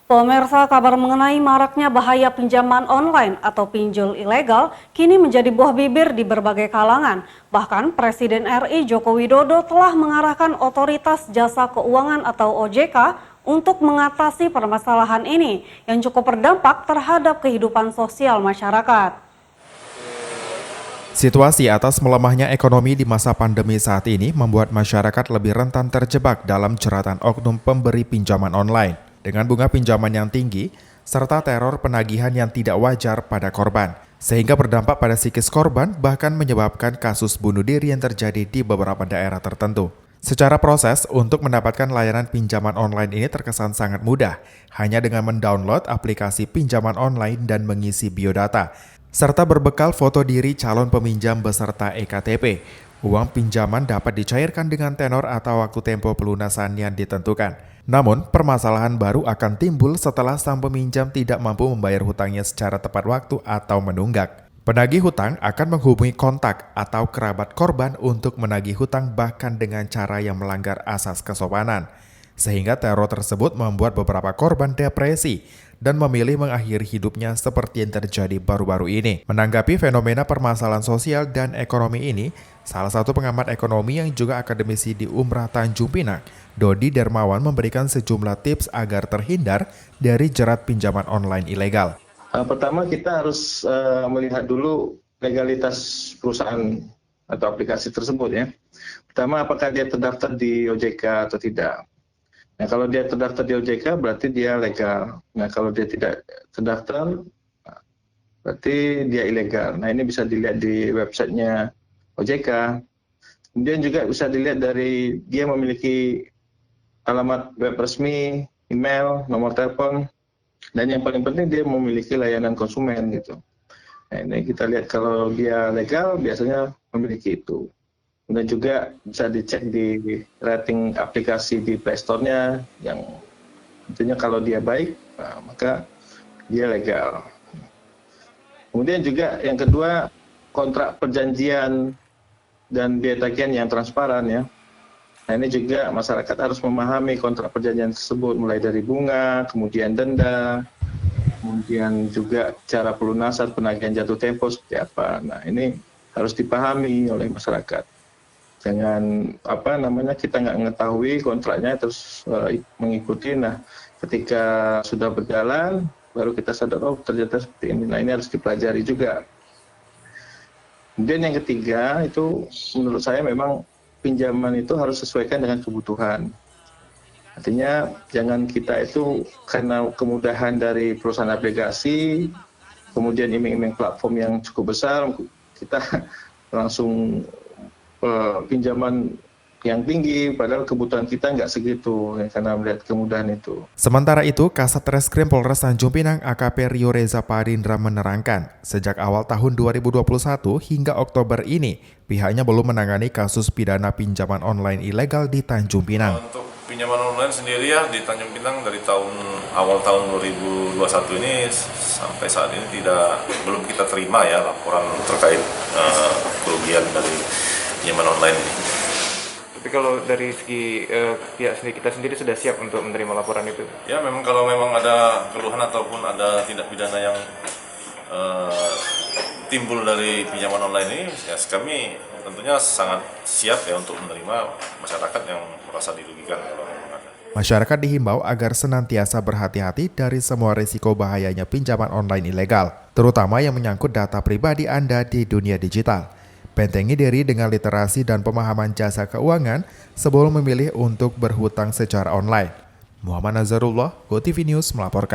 Pemirsa, kabar mengenai maraknya bahaya pinjaman online atau pinjol ilegal kini menjadi buah bibir di berbagai kalangan. Bahkan Presiden RI Joko Widodo telah mengarahkan Otoritas Jasa Keuangan atau OJK untuk mengatasi permasalahan ini yang cukup berdampak terhadap kehidupan sosial masyarakat. Situasi atas melemahnya ekonomi di masa pandemi saat ini membuat masyarakat lebih rentan terjebak dalam jeratan oknum pemberi pinjaman online. Dengan bunga pinjaman yang tinggi, serta teror penagihan yang tidak wajar pada korban. Sehingga berdampak pada psikis korban, bahkan menyebabkan kasus bunuh diri yang terjadi di beberapa daerah tertentu. Secara proses, untuk mendapatkan layanan pinjaman online ini terkesan sangat mudah, hanya dengan mendownload aplikasi pinjaman online dan mengisi biodata, serta berbekal foto diri calon peminjam beserta EKTP. Uang pinjaman dapat dicairkan dengan tenor atau waktu tempo pelunasan yang ditentukan. Namun, permasalahan baru akan timbul setelah sang peminjam tidak mampu membayar hutangnya secara tepat waktu atau menunggak. Penagih hutang akan menghubungi kontak atau kerabat korban untuk menagih hutang bahkan dengan cara yang melanggar asas kesopanan. Sehingga teror tersebut membuat beberapa korban depresi dan memilih mengakhiri hidupnya seperti yang terjadi baru-baru ini. Menanggapi fenomena permasalahan sosial dan ekonomi ini, salah satu pengamat ekonomi yang juga akademisi di Umrah Tanjung Pinang, Dodi Dermawan memberikan sejumlah tips agar terhindar dari jerat pinjaman online ilegal. Pertama kita harus melihat dulu legalitas perusahaan atau aplikasi tersebut ya. Pertama apakah dia terdaftar di OJK atau tidak. Nah kalau dia terdaftar di OJK berarti dia legal. Nah kalau dia tidak terdaftar berarti dia ilegal. Nah ini bisa dilihat di websitenya OJK. Kemudian juga bisa dilihat dari dia memiliki alamat web resmi, email, nomor telepon, dan yang paling penting dia memiliki layanan konsumen gitu. Nah ini kita lihat kalau dia legal biasanya memiliki itu. Kemudian juga bisa dicek di rating aplikasi di Play Store-nya yang tentunya kalau dia baik maka dia legal. Kemudian juga yang kedua kontrak perjanjian dan biaya tagihan yang transparan ya. Nah ini juga masyarakat harus memahami kontrak perjanjian tersebut mulai dari bunga, kemudian denda, kemudian juga cara pelunasan penagihan jatuh tempo seperti apa. Nah ini harus dipahami oleh masyarakat. Jangan kita nggak mengetahui kontraknya terus mengikuti. Nah ketika sudah berjalan baru kita sadar oh ternyata seperti ini. Nah ini harus dipelajari juga. Kemudian yang ketiga itu menurut saya memang pinjaman itu harus sesuaikan dengan kebutuhan. Artinya jangan kita itu karena kemudahan dari perusahaan aplikasi, kemudian iming-iming platform yang cukup besar, kita langsung pinjaman yang tinggi, padahal kebutuhan kita nggak segitu ya, karena melihat kemudahan itu. Sementara itu, Kasat Reskrim Polres Tanjung Pinang AKP Rio Reza Padindra menerangkan, sejak awal tahun 2021 hingga Oktober ini, pihaknya belum menangani kasus pidana pinjaman online ilegal di Tanjung Pinang. Untuk pinjaman online sendiri ya di Tanjung Pinang dari awal tahun 2021 ini sampai saat ini belum kita terima ya laporan terkait kerugian dari pinjaman online ini. Tapi kalau dari segi pihak kita sendiri sudah siap untuk menerima laporan itu? Ya memang kalau memang ada keluhan ataupun ada tindak pidana yang timbul dari pinjaman online ini, ya kami tentunya sangat siap ya untuk menerima masyarakat yang merasa dirugikan. Masyarakat dihimbau agar senantiasa berhati-hati dari semua risiko bahayanya pinjaman online ilegal, terutama yang menyangkut data pribadi Anda di dunia digital. Bentengi diri dengan literasi dan pemahaman jasa keuangan sebelum memilih untuk berhutang secara online. Muhammad Nazarullah, GoTV News melaporkan.